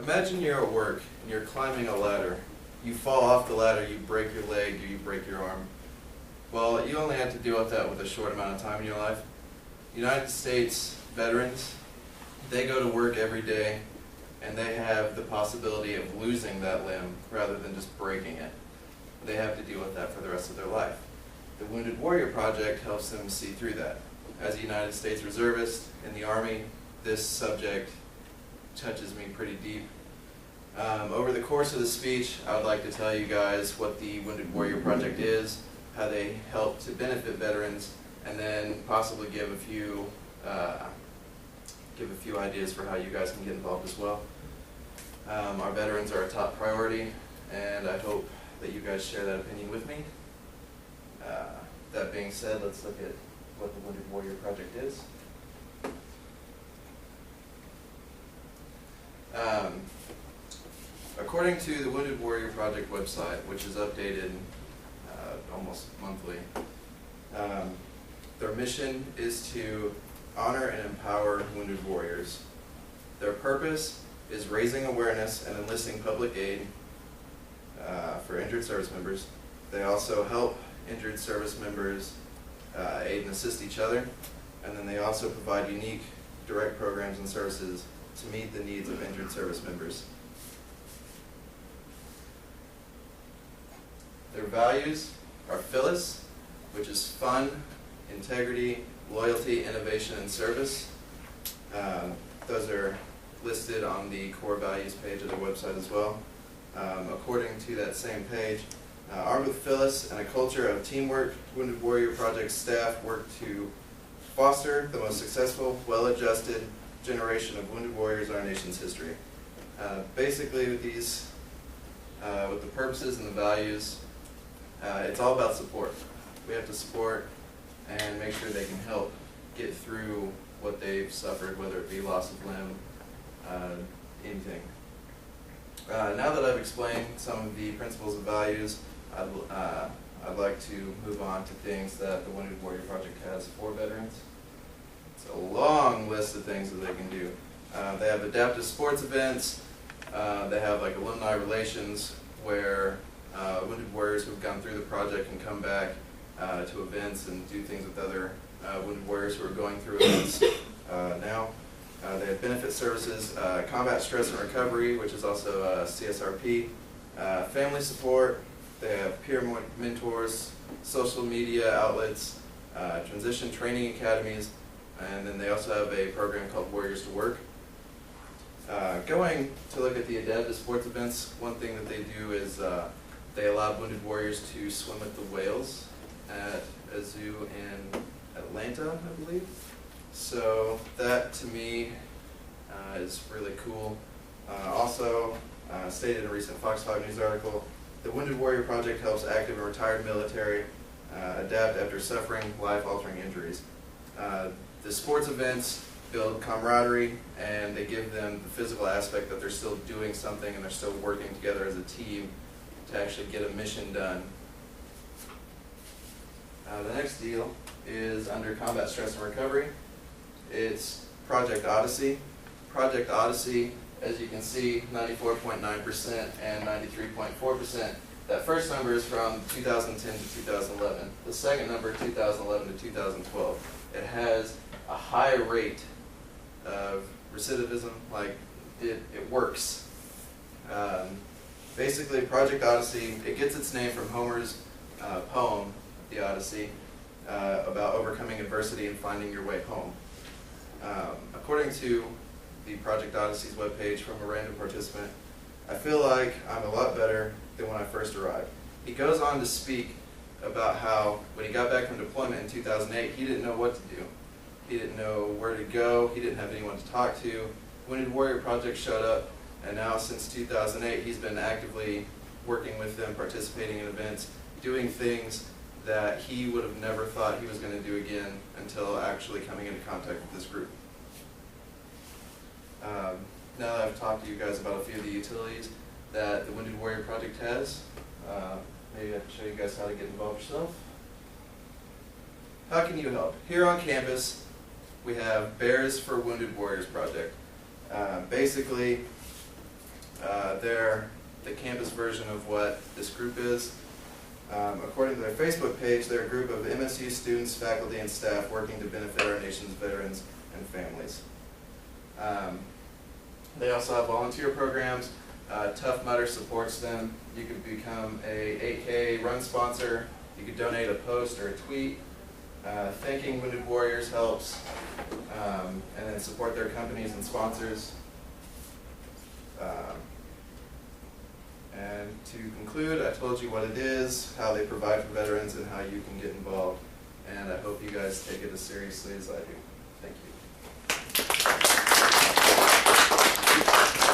Imagine you're at work and you're climbing a ladder. You fall off the ladder, you break your leg, or you break your arm. Well, you only have to deal with that with a short amount of time in your life. United States veterans, they go to work every day and they have the possibility of losing that limb rather than just breaking it. They have to deal with that for the rest of their life. The Wounded Warrior Project helps them see through that. As a United States reservist in the Army, this subject touches me pretty deep. Over the course of the speech, I would like to tell you guys what the Wounded Warrior Project is, how they help to benefit veterans, and then possibly give a few ideas for how you guys can get involved as well. Our veterans are a top priority, and I hope that you guys share that opinion with me. That being said, let's look at what the Wounded Warrior Project is. According to the Wounded Warrior Project website, which is updated almost monthly, their mission is to honor and empower wounded warriors. Their purpose is raising awareness and enlisting public aid for injured service members. They also help injured service members aid and assist each other, and then they also provide unique direct programs and services to meet the needs of injured service members. Their values are Phyllis, which is fun, integrity, loyalty, innovation, and service. Those are listed on the core values page of their website as well. According to that same page, armed with Phyllis and a culture of teamwork, Wounded Warrior Project staff work to foster the most successful, well-adjusted generation of wounded warriors in our nation's history. Basically, with these, with the purposes and the values, it's all about support. We have to support and make sure they can help get through what they've suffered, whether it be loss of limb, anything. Now that I've explained some of the principles and values, I'd like to move on to things that the Wounded Warrior Project has for veterans. It's a long list of things that they can do. They have adaptive sports events. They have like alumni relations where wounded warriors who have gone through the project can come back to events and do things with other wounded warriors who are going through events now. They have benefit services, combat stress and recovery, which is also CSRP, family support. They have peer mentors, social media outlets, transition training academies, and then they also have a program called Warriors to Work. Going to look at the adaptive sports events, one thing that they do is they allow wounded warriors to swim with the whales at a zoo in Atlanta, I believe. So that to me is really cool. Also, stated in a recent Fox 5 News article, the Wounded Warrior Project helps active and retired military adapt after suffering life-altering injuries. The sports events build camaraderie, and they give them the physical aspect that they're still doing something and they're still working together as a team to actually get a mission done. The next deal is under combat stress and recovery. It's Project Odyssey. Project Odyssey, as you can see, 94.9% and 93.4%. That first number is from 2010 to 2011. The second number, 2011 to 2012. It has a high rate of recidivism, like it works. Basically, Project Odyssey, it gets its name from Homer's poem, The Odyssey, about overcoming adversity and finding your way home. According to the Project Odyssey's webpage from a random participant, I feel like I'm a lot better than when I first arrived. He goes on to speak about how when he got back from deployment in 2008, he didn't know what to do. He didn't know where to go. He didn't have anyone to talk to. Wounded Warrior Project showed up, and now since 2008, he's been actively working with them, participating in events, doing things that he would have never thought he was going to do again until actually coming into contact with this group. Now that I've talked to you guys about a few of the utilities that the Wounded Warrior Project has, maybe I can show you guys how to get involved yourself. How can you help? Here on campus, we have Bears for Wounded Warriors Project. Basically, They're the campus version of what this group is. According to their Facebook page, they're a group of MSU students, faculty, and staff working to benefit our nation's veterans and families. They also have volunteer programs. Tough Mudder supports them. You could become a 8K run sponsor. You could donate a post or a tweet. Thanking Wounded Warriors helps. And then support their companies and sponsors. And to conclude, I told you what it is, how they provide for veterans, and how you can get involved. And I hope you guys take it as seriously as I do. Thank you.